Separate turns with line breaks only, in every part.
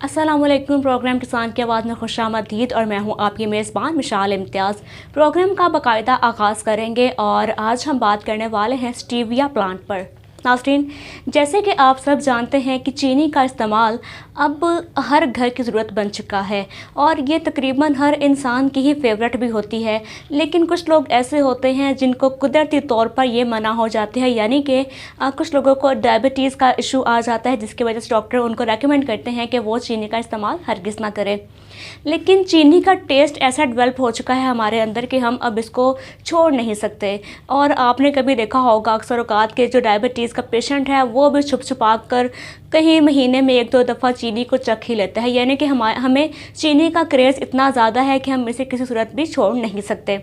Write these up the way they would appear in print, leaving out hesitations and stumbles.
अस्सलामुअलैकुम। प्रोग्राम किसान की आवाज़ में खुशामदीद और मैं हूं आपकी मेज़बान मिशाल इम्तियाज़। प्रोग्राम का बाकायदा आगाज़ करेंगे और आज हम बात करने वाले हैं स्टीविया प्लांट पर। नाज़रीन, जैसे कि आप सब जानते हैं कि चीनी का इस्तेमाल अब हर घर की ज़रूरत बन चुका है और ये तकरीबन हर इंसान की ही फेवरेट भी होती है। लेकिन कुछ लोग ऐसे होते हैं जिनको कुदरती तौर पर ये मना हो जाते हैं, यानी कि कुछ लोगों को डायबिटीज़ का इशू आ जाता है, जिसकी वजह से डॉक्टर उनको रेकमेंड करते हैं कि वो चीनी का इस्तेमाल हरगिज़ ना करें। लेकिन चीनी का टेस्ट ऐसा डेवलप हो चुका है हमारे अंदर कि हम अब इसको छोड़ नहीं सकते। और आपने कभी देखा होगा अक्सर औकात के जो डायबिटीज़ का पेशेंट है वो भी छुप छुपा कर कहीं महीने में 1-2 दफ़ा चीनी को चख ही लेता है, यानी कि हमें चीनी का क्रेज़ इतना ज़्यादा है कि हम इसे किसी सूरत भी छोड़ नहीं सकते।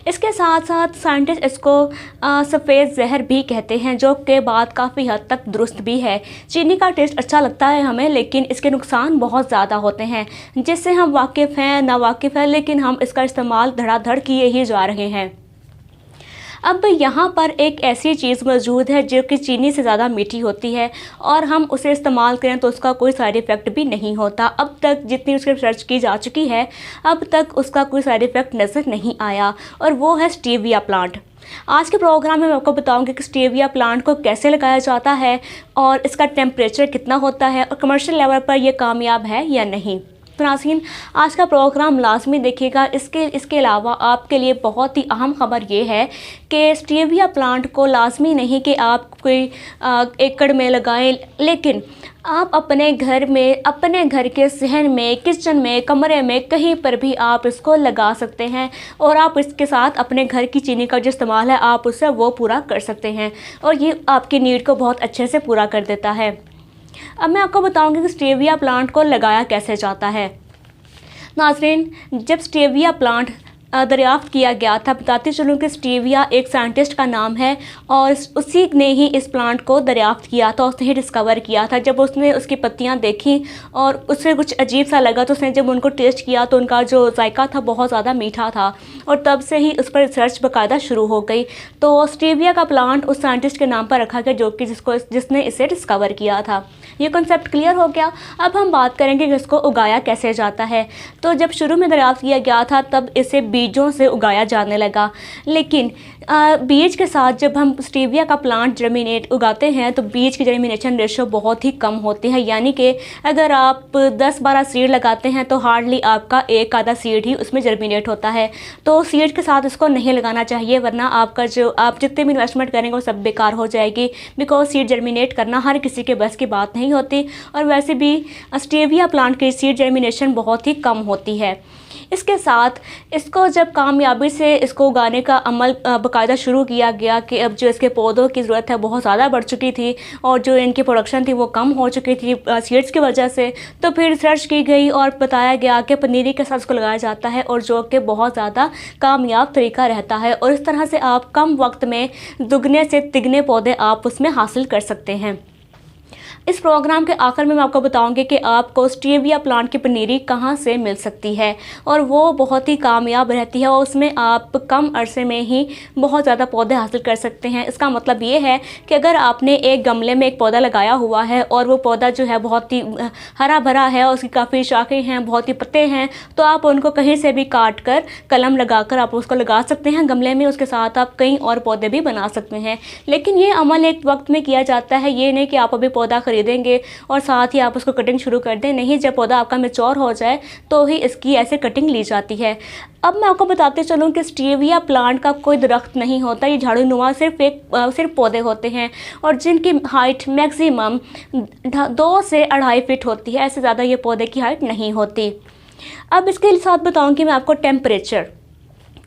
इसके साथ साथ साइंटिस्ट इसको सफ़ेद जहर भी कहते हैं, जो कि बात काफ़ी हद तक दुरुस्त भी है। चीनी का टेस्ट अच्छा लगता है हमें, लेकिन इसके नुकसान बहुत ज़्यादा होते हैं जिससे हम वाकिफ़ हैं ना वाकिफ़ हैं, लेकिन हम इसका इस्तेमाल धड़ाधड़ किए ही जा रहे हैं। अब यहाँ पर एक ऐसी चीज़ मौजूद है जो कि चीनी से ज़्यादा मीठी होती है और हम उसे इस्तेमाल करें तो उसका कोई साइड इफ़ेक्ट भी नहीं होता। अब तक जितनी उसकी रिसर्च की जा चुकी है, अब तक उसका कोई साइड इफ़ेक्ट नज़र नहीं आया, और वो है स्टीविया प्लांट। आज के प्रोग्राम में मैं आपको बताऊंगी कि स्टीविया प्लांट को कैसे लगाया जाता है और इसका टेम्परेचर कितना होता है और कमर्शियल लेवल पर यह कामयाब है या नहीं। तो नाज़रीन, आज का प्रोग्राम लाजमी देखिएगा। इसके अलावा आपके लिए बहुत ही अहम खबर ये है कि स्टीविया प्लांट को लाजमी नहीं कि आप कोई एकड़ में लगाएं, लेकिन आप अपने घर में, अपने घर के सहन में, किचन में, कमरे में, कहीं पर भी आप इसको लगा सकते हैं और आप इसके साथ अपने घर की चीनी का जो इस्तेमाल है आप उससे वो पूरा कर सकते हैं और ये आपकी नीड को बहुत अच्छे से पूरा कर देता है। अब मैं आपको बताऊंगी कि स्टीविया प्लांट को लगाया कैसे जाता है। नाज़रीन, जब स्टीविया प्लांट दरियाफ्त किया गया था, बताती चलूँ कि स्टीविया एक साइंटिस्ट का नाम है और उसी ने ही इस प्लांट को दरियाफ्त किया था, उसने ही डिस्कवर किया था। जब उसने उसकी पत्तियां देखी और उसे कुछ अजीब सा लगा तो उसने जब उनको टेस्ट किया तो उनका जो जायका था बहुत ज़्यादा मीठा था और तब से ही उस पर रिसर्च बाकायदा शुरू हो गई। तो स्टीविया का प्लांट उस साइंटिस्ट के नाम पर रखा गया जो कि जिसने इसे डिस्कवर किया था। ये कॉन्सेप्ट क्लियर हो गया। अब हम बात करेंगे कि इसको उगाया कैसे जाता है। तो जब शुरू में दरियाफ्त किया गया था तब इसे बीजों से उगाया जाने लगा, लेकिन बीज के साथ जब हम स्टीविया का प्लांट उगाते हैं तो बीज की जर्मिनेशन रेशो बहुत ही कम होती है, यानी कि अगर आप 10-12 सीड लगाते हैं तो हार्डली आपका एक आधा सीड ही उसमें जर्मिनेट होता है। तो सीड के साथ इसको नहीं लगाना चाहिए, वरना आपका जो आप जितने भी इन्वेस्टमेंट करेंगे वो सब बेकार हो जाएगी, बिकॉज सीड जर्मिनेट करना हर किसी के बस की बात नहीं होती और वैसे भी स्टीविया प्लांट की सीड जर्मिनेशन बहुत ही कम होती है। इसके साथ इसको जब कामयाबी से इसको उगाने का अमल बाकायदा शुरू किया गया कि अब जो इसके पौधों की ज़रूरत है बहुत ज़्यादा बढ़ चुकी थी और जो इनकी प्रोडक्शन थी वो कम हो चुकी थी सीड्स की वजह से, तो फिर रिसर्च की गई और बताया गया कि पनीरी के साथ इसको लगाया जाता है और जो कि बहुत ज़्यादा कामयाब तरीका रहता है और इस तरह से आप कम वक्त में दुगने से तिगने पौधे आप उसमें हासिल कर सकते हैं। इस प्रोग्राम के आखिर में मैं आपको बताऊंगी कि आपको स्टीविया प्लांट की पनीरी कहां से मिल सकती है और वो बहुत ही कामयाब रहती है और उसमें आप कम अरसे में ही बहुत ज़्यादा पौधे हासिल कर सकते हैं। इसका मतलब ये है कि अगर आपने एक गमले में एक पौधा लगाया हुआ है और वो पौधा जो है बहुत ही हरा भरा है और उसकी काफ़ी शाखें हैं, बहुत ही पत्ते हैं, तो आप उनको कहीं से भी काट कर कलम लगाकर आप उसको लगा सकते हैं गमले में। उसके साथ आप कई और पौधे भी बना सकते हैं, लेकिन ये अमल एक वक्त में किया जाता है। ये नहीं कि आप अभी पौधा खरीदेंगे और साथ ही आप उसको कटिंग शुरू कर दें, नहीं, जब पौधा आपका मैच्योर हो जाए तो ही इसकी ऐसे कटिंग ली जाती है। अब मैं आपको बताते चलूँ कि स्टीविया प्लांट का कोई दरख्त नहीं होता, ये झाड़ू नुमा सिर्फ पौधे होते हैं और जिनकी हाइट मैक्सिमम 2 से 2.5 फीट होती है, ऐसे ज़्यादा ये पौधे की हाइट नहीं होती। अब इसके साथ बताऊँगी मैं आपको टेम्परेचर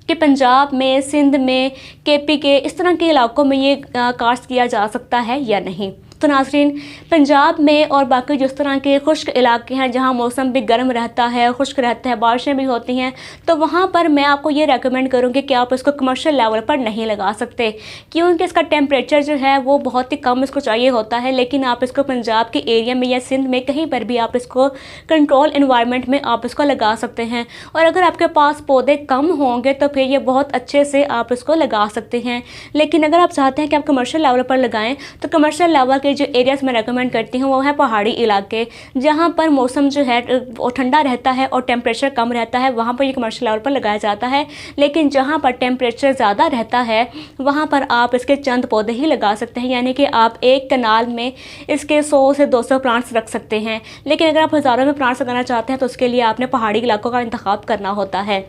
कि पंजाब में, सिंध में, केपी के इस तरह के इलाकों में ये काश्त किया जा सकता है या नहीं। तो नाज़रीन, पंजाब में और बाकी जिस तरह के खुश्क इलाके हैं जहां मौसम भी गर्म रहता है, खुश्क रहता है, बारिशें भी होती हैं, तो वहां पर मैं आपको ये रेकमेंड करूंगी कि आप इसको कमर्शियल लेवल पर नहीं लगा सकते, क्योंकि इसका टेम्परेचर जो है वो बहुत ही कम इसको चाहिए होता है। लेकिन आप इसको पंजाब के एरिया में या सिंध में कहीं पर भी आप इसको कंट्रोल इन्वायरमेंट में आप इसको लगा सकते हैं और अगर आपके पास पौधे कम होंगे तो फिर ये बहुत अच्छे से आप इसको लगा सकते हैं। लेकिन अगर आप चाहते हैं कि आप कमर्शियल लेवल पर लगाएँ तो कमर्शियल लेवल के जो एरियाज़ मैं रेकमेंड करती हूँ वो है पहाड़ी इलाके, जहाँ पर मौसम जो है वो ठंडा रहता है और टेम्परेचर कम रहता है, वहाँ पर ये कमर्शियल लेवल पर लगाया जाता है। लेकिन जहाँ पर टेम्परेचर ज़्यादा रहता है वहाँ पर आप इसके चंद पौधे ही लगा सकते हैं, यानी कि आप एक कनाल में इसके 100 से 200 प्लांट्स रख सकते हैं। लेकिन अगर आप हज़ारों में प्लांट्स लगाना चाहते हैं तो उसके लिए आपने पहाड़ी इलाकों का इंतखाब करना होता है।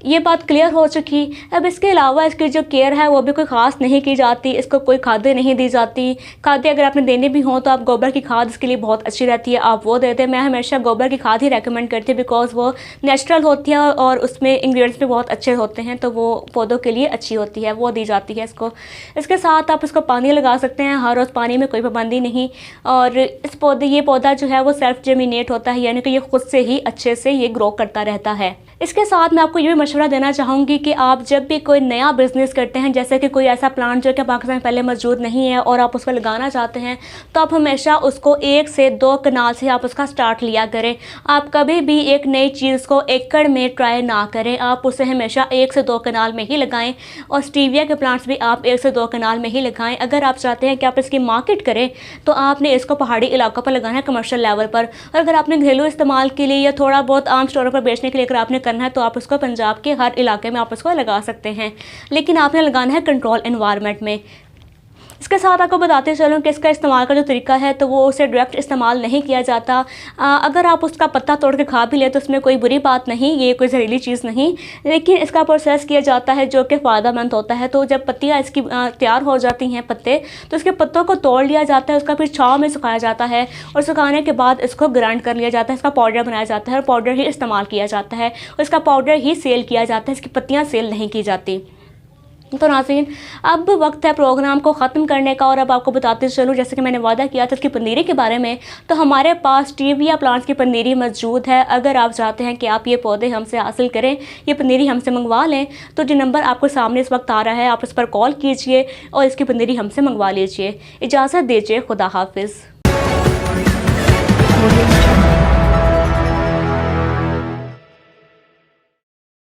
ये बात क्लियर हो चुकी। अब इसके अलावा इसकी जो केयर है वो भी कोई ख़ास नहीं की जाती, इसको कोई खादें नहीं दी जाती। खादें अगर आपने देनी भी हों तो आप गोबर की खाद इसके लिए बहुत अच्छी रहती है, आप वो देते हैं। मैं हमेशा गोबर की खाद ही रेकमेंड करती हूँ, बिकॉज़ वो नेचुरल होती है और उसमें इंग्रेडिएंट्स भी बहुत अच्छे होते हैं, तो वो पौधों के लिए अच्छी होती है, वो दी जाती है इसको। इसके साथ आप इसको पानी लगा सकते हैं, हर रोज़ पानी में कोई पाबंदी नहीं। और ये पौधा जो है वो सेल्फ जर्मिनेट होता है, यानी कि ये खुद से ही अच्छे से ये ग्रो करता रहता है। इसके साथ मैं आपको ये भी मशवरा देना चाहूँगी कि आप जब भी कोई नया बिज़नेस करते हैं, जैसे कि कोई ऐसा प्लांट जो कि पाकिस्तान में पहले मौजूद नहीं है और आप उसको लगाना चाहते हैं, तो आप हमेशा उसको 1 से 2 कनाल से आप उसका स्टार्ट लिया करें। आप कभी भी एक नई चीज़ को एकड़ में ट्राई ना करें, आप उसे हमेशा 1 से 2 कनाल में ही लगाएं। और स्टीविया के प्लांट्स भी आप 1 से 2 कनाल में ही लगाएं। अगर आप चाहते हैं कि आप इसकी मार्केट करें तो आपने इसको पहाड़ी इलाकों पर लगाना है, कमर्शियल लेवल पर। और अगर आपने घरेलू इस्तेमाल के लिए या थोड़ा बहुत आम स्टोरों पर बेचने के लिए अगर आपने करना है तो आप उसको पंजाब के हर इलाके में आप उसको लगा सकते हैं, लेकिन आपने लगाना है कंट्रोल एनवायरनमेंट में। इसके साथ आपको बताते चलूँ कि इसका इस्तेमाल का जो तरीका है तो वो उसे डायरेक्ट इस्तेमाल नहीं किया जाता। अगर आप उसका पत्ता तोड़ के खा भी लें तो उसमें कोई बुरी बात नहीं, ये कोई जहरीली चीज़ नहीं, लेकिन इसका प्रोसेस किया जाता है जो कि फ़ायदेमंद होता है। तो जब पत्तियाँ इसकी तैयार हो जाती हैं पत्ते, तो उसके पत्तों को तोड़ लिया जाता है, उसका फिर छाँव में सुखाया जाता है और सुखाने के बाद इसको ग्राइंड कर लिया जाता है, इसका पाउडर बनाया जाता है और पाउडर ही इस्तेमाल किया जाता है और इसका पाउडर ही सेल किया जाता है, इसकी पत्तियाँ सेल नहीं की जाती। तो नाज़रीन, अब वक्त है प्रोग्राम को ख़त्म करने का और अब आपको बताते चलूँ, जैसे कि मैंने वादा किया था इसकी पनीरी के बारे में, तो हमारे पास स्टीविया प्लांट्स की पनीरी मौजूद है। अगर आप चाहते हैं कि आप ये पौधे हमसे हासिल करें, ये पनीरी हमसे मंगवा लें, तो जो नंबर आपको सामने इस वक्त आ रहा है आप इस पर कॉल कीजिए और इसकी पनीरी हमसे मंगवा लीजिए। इजाज़त दीजिए, खुदा हाफिज़।